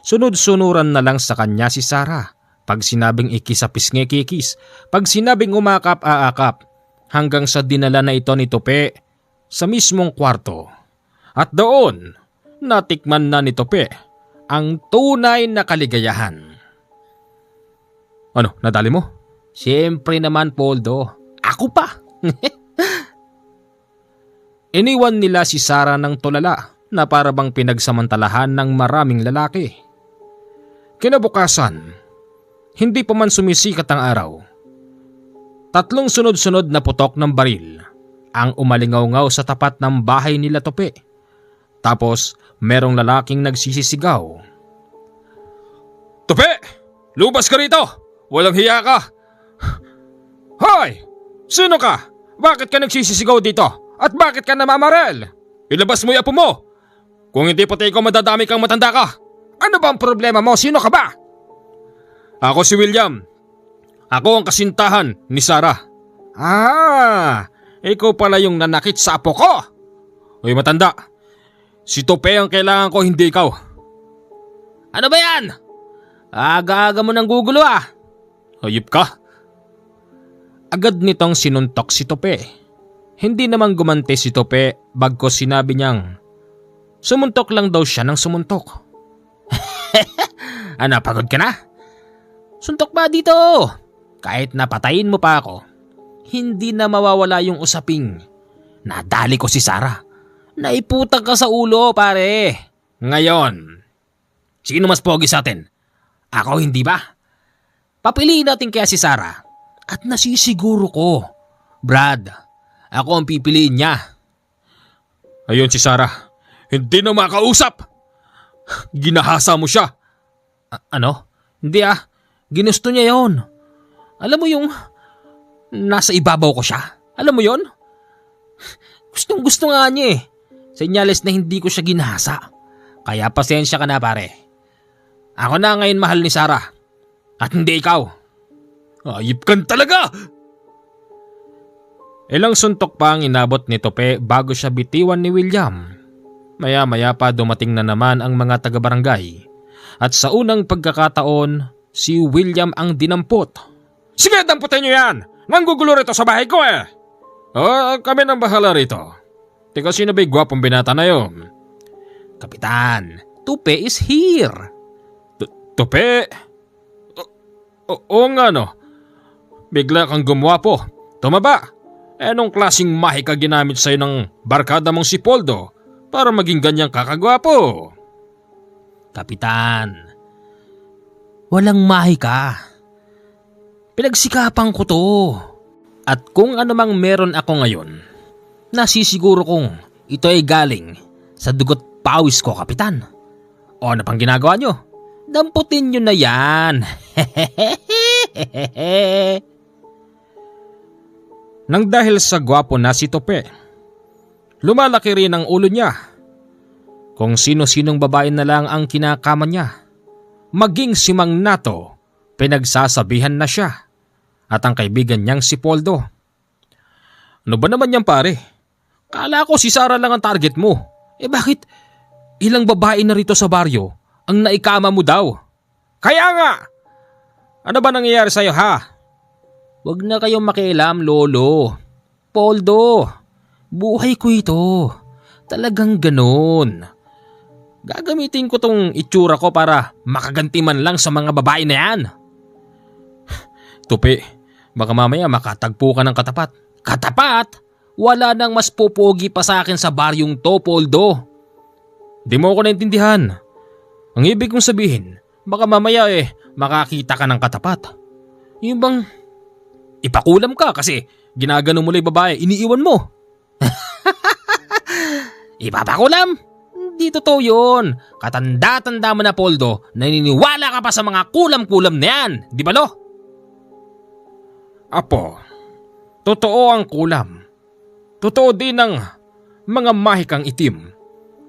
sunod-sunuran na lang sa kanya si Sarah. Pag sinabing ikisapis ngekikis, pag sinabing umakap-aakap, hanggang sa dinala na ito ni Tupi sa mismong kwarto. At doon, natikman na ni Tupi ang tunay na kaligayahan. Ano, nadali mo? Siyempre naman, Poldo. Ako pa. Iniwan nila si Sarah ng tulala na parabang pinagsamantalahan ng maraming lalaki. Kinabukasan, hindi pa man sumisikat ang araw, 3 sunod-sunod na putok ng baril ang umalingaw-ngaw sa tapat ng bahay nila Tupi. Tapos merong lalaking nagsisisigaw. Tupi! Lumabas ka rito! Walang hiya ka! Hoy! Sino ka? Bakit ka nagsisisigaw dito? At bakit ka namamarel? Ilabas mo yung apo mo! Kung hindi pati ikaw madadami kang matanda ka! Ano ba ang problema mo? Sino ka ba? Ako si William. Ako ang kasintahan ni Sarah. Ikaw pala yung nanakit sa apo ko. Uy matanda, si Tupi ang kailangan ko, hindi ikaw. Ano ba yan? Aga-aga mo ng gugulo ah. Hayop ka. Agad nitong sinuntok si Tupi. Hindi naman gumanti si Tupi bagkos sinabi niyang sumuntok lang daw siya ng sumuntok. Ano, pagod ka na? Suntok ba dito? Kahit napatayin mo pa ako, hindi na mawawala yung usaping nadali ko si Sarah. Naiputang ka sa ulo, pare. Ngayon, sino mas pogi sa atin? Ako, hindi ba? Papiliin natin kaya si Sarah. At nasisiguro ko, Brad, ako ang pipiliin niya. Ayun si Sarah, hindi na makausap. Ginahasa mo siya. Ano? Hindi ah, ginusto niya yon. Alam mo yung nasa ibabaw ko siya? Alam mo yon? Gustong gusto nga niya eh. Senyales na hindi ko siya ginahasa. Kaya pasensya ka na pare. Ako na ngayon mahal ni Sarah. At hindi ikaw. Ayip kan talaga! Ilang suntok pa ang inabot ni Tupi bago siya bitiwan ni William. Maya-maya pa dumating na naman ang mga taga-barangay. At sa unang pagkakataon, si William ang dinampot. Sige, damputin niyo yan! Nanggugulo rito sa bahay ko eh! Kami nang bahala rito. Teka, sino ba'y gwapong binata na yun? Kapitan, Tupi is here. Tupi? Oo nga no. Bigla kang gumwapo. Tumaba. Anong klaseng mahi ka ginamit sa'yo ng barkada mong si Poldo para maging ganyang kakagwapo? Kapitan, walang mahi ka. Pinagsikapan ko to. At kung ano mang meron ako ngayon, nasisiguro kong ito ay galing sa dugot pawis ko, Kapitan. O ano pang ginagawa nyo? Damputin nyo na yan. Nang dahil sa gwapo na si Tope, lumalaki rin ang ulo niya. Kung sino-sinong babae na lang ang kinakama niya, maging si Mang Nato, pinagsasabihan na siya at ang kaibigan niyang si Poldo. Ano ba naman yan pare? Kala ko si Sara lang ang target mo. Bakit ilang babae na rito sa baryo ang naikama mo daw? Kaya nga! Ano ba nangyayari sa'yo ha? Wag na kayong makialam, Lolo. Poldo, buhay ko ito. Talagang ganun. Gagamitin ko tong itsura ko para makaganti man lang sa mga babae na yan. Tupi, baka mamaya makatagpo ka ng katapat. Katapat? Wala nang mas pupogi pa sa akin sa baryong to, Poldo. Di mo ako naintindihan. Ang ibig kong sabihin, baka mamaya makakita ka ng katapat. Yung bang ipakulam ka kasi ginagano mo lang yung babae, iniiwan mo. Ipapakulam? Hindi totoo yun. Katanda-tanda mo na, Poldo, naniniwala ka pa sa mga kulam-kulam na yan, di ba lo? Apo, totoo ang kulam. Totoo din ang mga mahikang itim,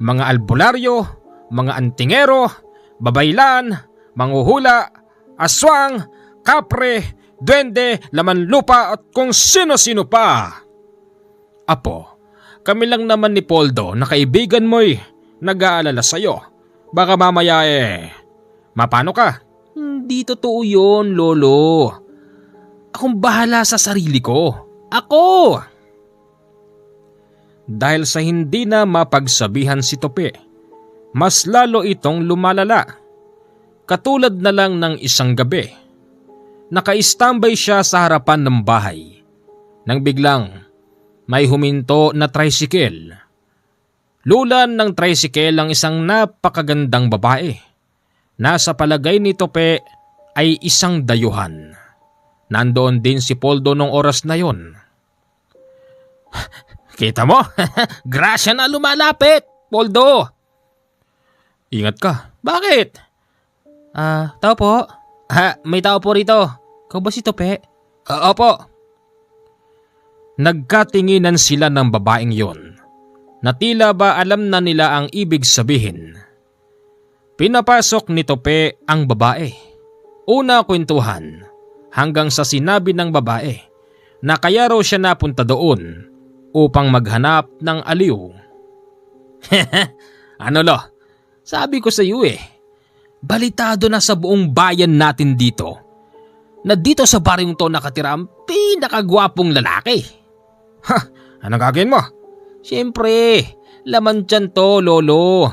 mga albularyo, mga antingero, babaylan, manghuhula, aswang, kapre, duwende, laman lupa at kung sino-sino pa. Apo, kami lang naman ni Poldo na kaibigan mo'y nag-aalala sa'yo. Baka mamaya mapano ka? Hindi totoo yun, Lolo. Akong bahala sa sarili ko. Ako! Dahil sa hindi na mapagsabihan si Tope, mas lalo itong lumalala. Katulad na lang ng isang gabi. Naka-standby siya sa harapan ng bahay. Nang biglang may huminto na tricycle. Lulan ng tricycle ang isang napakagandang babae. Nasa palagay ni Tope ay isang dayuhan. Nandoon din si Poldo nung oras na yon. Kita mo? Grasya na lumalapit, Poldo. Ingat ka. Bakit? Tao po. May tao po rito. Ikaw ba si Tope? Opo. Nagkatinginan sila ng babaeng yon. Na tila ba alam na nila ang ibig sabihin. Pinapasok ni Tope ang babae. Una kwentuhan hanggang sa sinabi ng babae na kaya raw siya napunta doon upang maghanap ng aliw. Ano lo? Sabi ko sa iyo balitado na sa buong bayan natin dito na dito sa baryong to nakatira ang pinakagwapong lalaki. Anong gagawin mo? Siyempre, laman tiyan to, Lolo.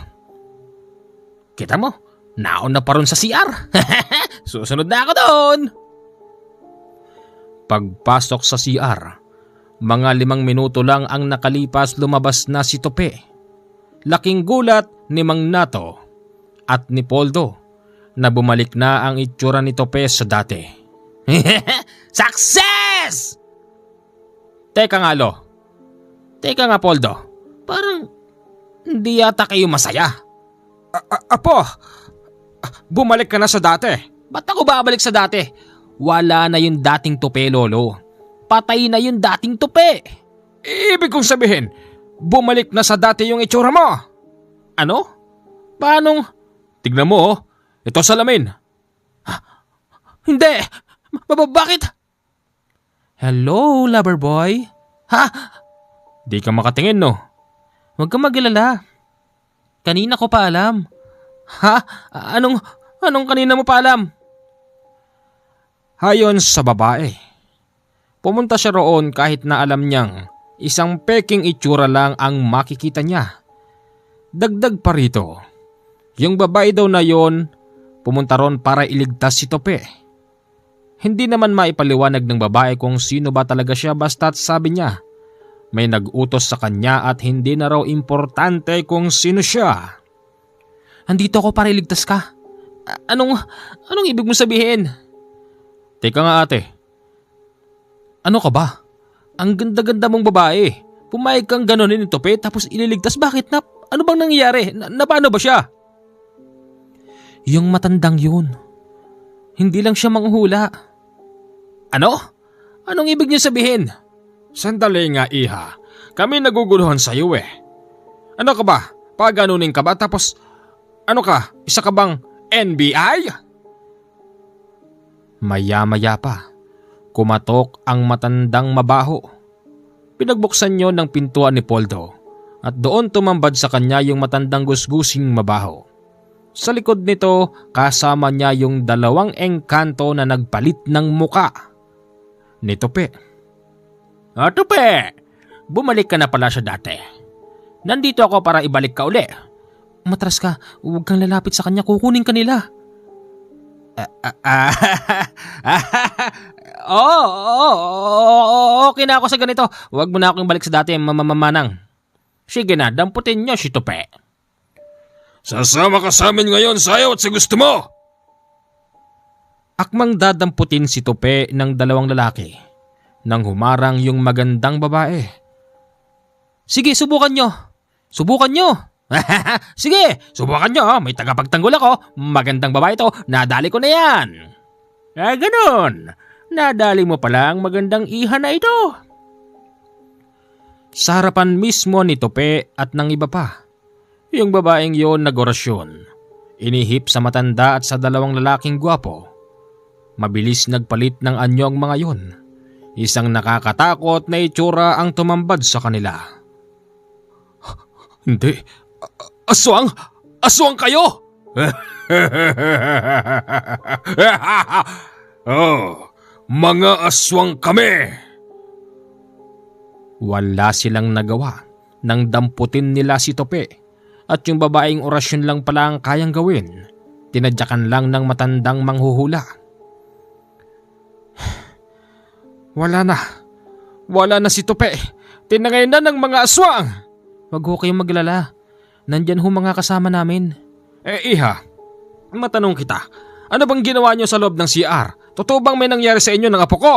Kita mo, naon na pa ron sa CR. Susunod na ako doon. Pagpasok sa CR, mga 5 minuto lang ang nakalipas lumabas na si Tope. Laking gulat ni Mang Nato at ni Poldo na bumalik na ang itsura ni Tope sa dati. Success! Teka nga lo. Teka nga Poldo. Parang hindi yata kayo masaya. Apo, bumalik ka na sa dati. Ba't ako babalik sa dati? Wala na yung dating Tope, Lolo. Patay na yung dating Tope. Ibig kong sabihin, bumalik na sa dati yung itsura mo. Ano? Paanong? Tignan mo ito salamin. Hindi. Bakit? Hello, lover boy. Ha? Di ka makatingin, no? Huwag kang mag-alala. Kanina ko pa alam. Ha? Anong kanina mo pa alam? Hayon sa babae. Pumunta siya roon kahit na alam niyang isang peking itsura lang ang makikita niya. Dagdag pa rito, yung babae daw na yon pumunta roon para iligtas si Tope. Hindi naman maipaliwanag ng babae kung sino ba talaga siya basta't sabi niya may nag-utos sa kanya at hindi na raw importante kung sino siya. Andito ako para iligtas ka. Anong ibig mo sabihin? Teka nga ate. Ano ka ba? Ang ganda-ganda mong babae. Pumayag kang ganunin ni Tope tapos ililigtas. Bakit na? Ano bang nangyayari? Na paano ba siya? Yung matandang yun. Hindi lang siya manghuhula. Ano? Anong ibig niyo sabihin? Sandali nga iha. Kami naguguluhan sa iyo eh. Ano ka ba? Paganunin ka ba? Tapos ano ka? Isa ka bang NBI? Maya-maya pa, kumatok ang matandang mabaho. Pinagbuksan niyo ng pintuan ni Poldo at doon tumambad sa kanya yung matandang gusgusing mabaho. Sa likod nito kasama niya yung 2 engkanto na nagpalit ng muka ni Tope. Tope, bumalik ka na pala siya dati. Nandito ako para ibalik ka uli. Matras ka, huwag kang lalapit sa kanya, kukunin ka nila. Okay na ako sa ganito. Huwag mo na akong balik sa dati, mamamanang. Sige na, damputin niyo si Tope. Sasama ka sa amin ngayon, sayo at sa gusto mo. Akmang dadamputin si Tope ng 2 lalaki nang humarang yung magandang babae. Sige, subukan nyo. Subukan nyo. Sige, subukan nyo. May tagapagtanggol ako. Magandang babae to. Nadali ko na yan. Ganun. Nadali mo pala ang magandang iha na ito. Sa harapan mismo ni Tope at ng iba pa, yung babaeng yon nag-orasyon. Inihip sa matanda at sa 2 lalaking gwapo. Mabilis nagpalit ng anyo ang mga yon. Isang nakakatakot na itsura ang tumambad sa kanila. Hindi. Aswang! Aswang kayo! Mga aswang kami! Wala silang nagawa nang damputin nila si Tope at yung babaeng orasyon lang pala ang kayang gawin. Tinadyakan lang ng matandang manghuhula. Wala na. Wala na si Tope. Tinangay na ng mga aswang. Wag ho kayong maglala. Nandyan ho mga kasama namin. Iha, matanong kita. Ano bang ginawa niyo sa loob ng CR? Totoo bang may nangyari sa inyo ng apo ko?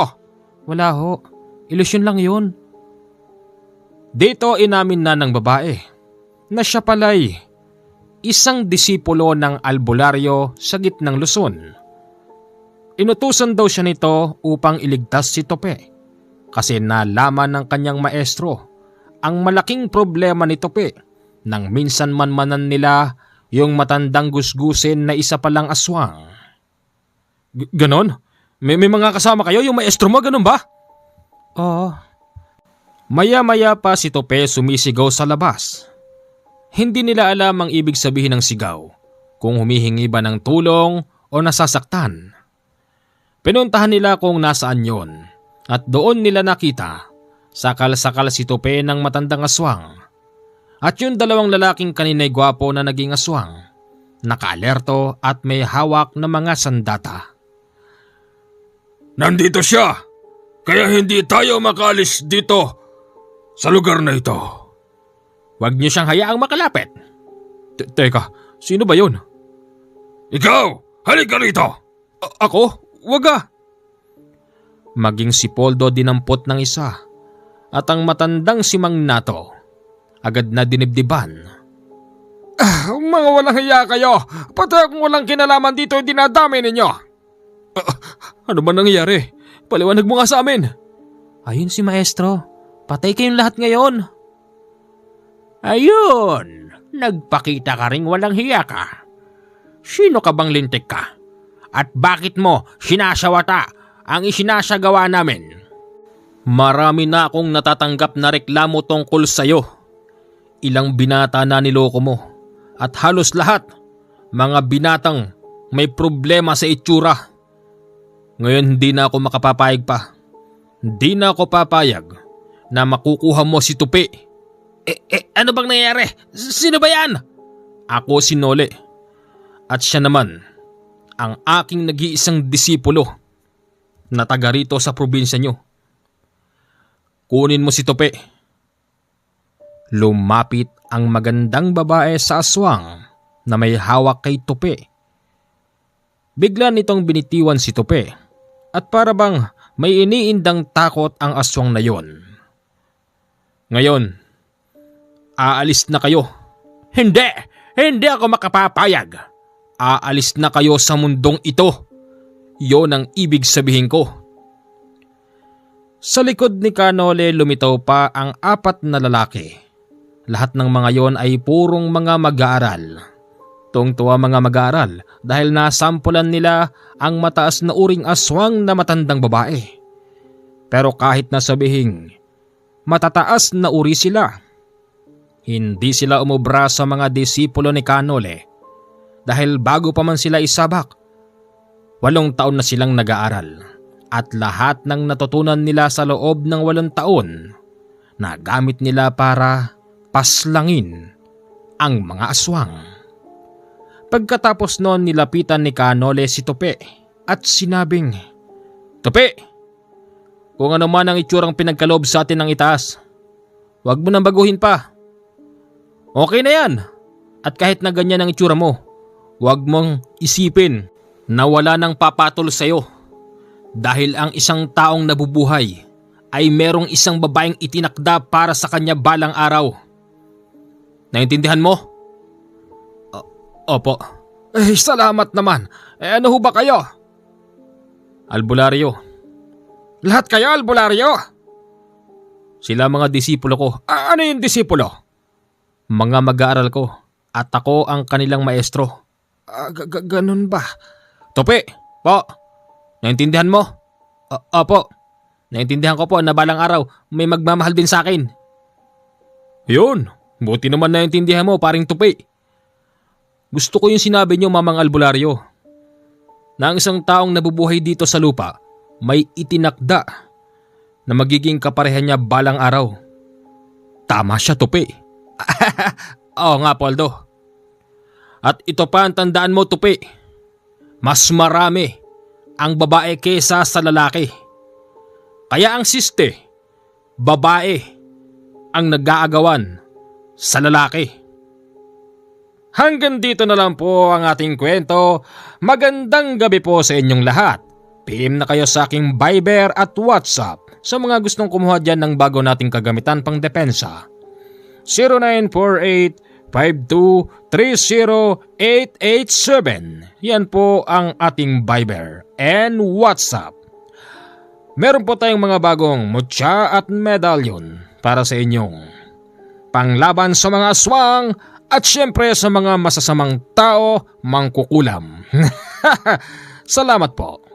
Wala ho. Ilusyon lang yun. Dito inamin na ng babae na siya pala'y isang disipulo ng albularyo sa gitnang Luzon. Inutusan daw siya nito upang iligtas si Tope kasi nalaman ng kanyang maestro ang malaking problema ni Tope nang minsan manmanan nila yung matandang gusgusin na isa palang aswang. Ganon? May mga kasama kayo yung maestro mo, ganon ba? Oo. Maya-maya pa si Tope sumisigaw sa labas. Hindi nila alam ang ibig sabihin ng sigaw, kung humihingi ba ng tulong o nasasaktan. Pinuntahan nila kung nasaan yon at doon nila nakita sakal-sakal si Tope ng matandang aswang. At yung 2 lalaking kanina'y gwapo na naging aswang, nakaalerto at may hawak na mga sandata. Nandito siya! Kaya hindi tayo makalis dito sa lugar na ito. Huwag niyo siyang hayaang makalapit. Teka, sino ba yun? Ikaw! Halika rito! Ako? Wag ah! Maging si Poldo dinampot ng isa at ang matandang si Mang Nato agad na dinibdiban. Mga walang hiya kayo! Pati akong walang kinalaman dito ay dinadami ninyo! Ano ba nangyayari? Paliwanag mo nga sa amin! Ayun si Maestro. Patay kayong lahat ngayon. Ayun! Nagpakita ka ring walang hiya ka. Sino ka bang lintik ka? At bakit mo sinasawata ang isinasagawa namin? Marami na akong natatanggap na reklamo tungkol sa'yo. Ilang binata na niloko mo at halos lahat mga binatang may problema sa itsura. Ngayon hindi na ako makapapayag pa. Hindi na ako papayag na makukuha mo si Tope. Ano bang nangyayari? Sino ba yan? Ako si Nole. At siya naman ang aking nag-iisang disipulo. na taga rito sa probinsya nyo. Kunin mo si Tupi. Lumapit ang magandang babae sa aswang na may hawak kay Tupi. Bigla nitong binitiwan si Tupi at para bang may iniindang takot ang aswang na yon. Ngayon, aalis na kayo. Hindi! Hindi ako makapapayag. Aalis na kayo sa mundong ito. Yon ang ibig sabihin ko. Sa likod ni Kanole lumitaw pa ang 4 na lalaki. Lahat ng mga yon ay purong mga mag-aaral. Tuwang-tuwa mga mag-aaral dahil nasampulan nila ang mataas na uring aswang na matandang babae. Pero kahit na sabihing matataas na uri sila, hindi sila umubra sa mga disipulo ni Kanole dahil bago pa man sila isabak, 8 taon na silang nag-aaral at lahat ng natutunan nila sa loob ng 8 taon na gamit nila para paslangin ang mga aswang. Pagkatapos noon nilapitan ni Kanole si Tupi at sinabing, Tupi, kung ano man ang itsurang pinagkaloob sa atin ng itaas, huwag mo nang baguhin pa. Okay na yan. At kahit na ganyan ang itsura mo, huwag mong isipin na wala nang papatol sa'yo. Dahil ang isang taong nabubuhay ay merong isang babaeng itinakda para sa kanya balang araw. Naintindihan mo? Opo. Salamat naman. Ano ho ba kayo? Albularyo. Lahat kayo albularyo? Sila mga disipulo ko. Ano yung disipulo? Mga mag-aaral ko at ako ang kanilang maestro. Ganun ba? Tupi, po. Naintindihan mo? Opo. Naintindihan ko po na balang araw may magmamahal din sa akin. Yun, buti naman naintindihan mo paring Tupi. Gusto ko yung sinabi niyo mamang albularyo. Na ang isang taong nabubuhay dito sa lupa may itinakda na magiging kaparehan niya balang araw. Tama siya, Tupi. Oo nga, Poldo. At ito pa ang tandaan mo, Tupi. Mas marami ang babae kesa sa lalaki. Kaya ang siste, babae ang nag-aagawan sa lalaki. Hanggang dito na lang po ang ating kwento. Magandang gabi po sa inyong lahat. PM na kayo sa aking Viber at WhatsApp sa mga gustong kumuha dyan ng bago nating kagamitan pang depensa. 0948-5230-887. Yan po ang ating Viber and WhatsApp. Meron po tayong mga bagong mutya at medalyon para sa inyong panglaban sa mga aswang at syempre sa mga masasamang tao mangkukulam. Salamat po.